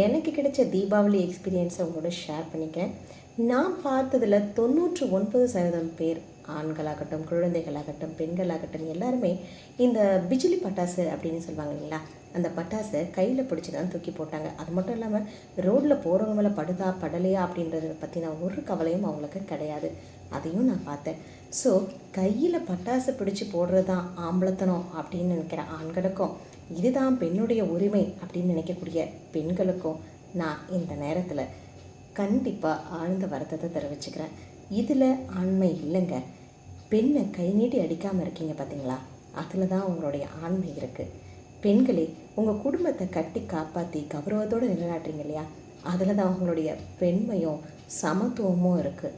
எனக்கு கிடைச்ச தீபாவளி எக்ஸ்பீரியன்ஸை உங்களோட ஷேர் பண்ணிக்கிறேன். நான் பார்த்ததில் 99% பேர் ஆண்களாகட்டும், குழந்தைகளாகட்டும், பெண்களாகட்டும் எல்லாருமே இந்த பிஜிலி பட்டாசு அப்படின்னு சொல்லுவாங்க இல்லைங்களா, அந்த பட்டாசை கையில் பிடிச்சி தான் தூக்கி போட்டாங்க. அது மட்டும் இல்லாமல் ரோட்டில் போகிறவங்க மேலே படுதா படலையா அப்படின்றத பற்றின ஒரு கவலையும் அவங்களுக்கு கிடையாது. அதையும் நான் பார்த்தேன். ஸோ கையில் பட்டாசு பிடிச்சி போடுறது தான் ஆம்பளத்தனம் அப்படின்னு நினைக்கிற ஆண்களுக்கும், இதுதான் பெண்ணுடைய உரிமை அப்படின்னு நினைக்கக்கூடிய பெண்களுக்கும் நான் இந்த நேரத்தில் கண்டிப்பாக ஆழ்ந்த வருத்தத்தை தெரிவிச்சுக்கிறேன். இதில் ஆண்மை இல்லைங்க. பெண்ணை கை நீட்டி அடிக்காமல் இருக்கீங்க பார்த்தீங்களா, அதில் தான் உங்களுடைய ஆண்மை இருக்குது. பெண்களே, உங்கள் குடும்பத்தை கட்டி காப்பாற்றி கௌரவத்தோடு நிலைநாட்டுறீங்க இல்லையா, அதில் தான் உங்களுடைய பெண்மையும் சமத்துவமும் இருக்குது.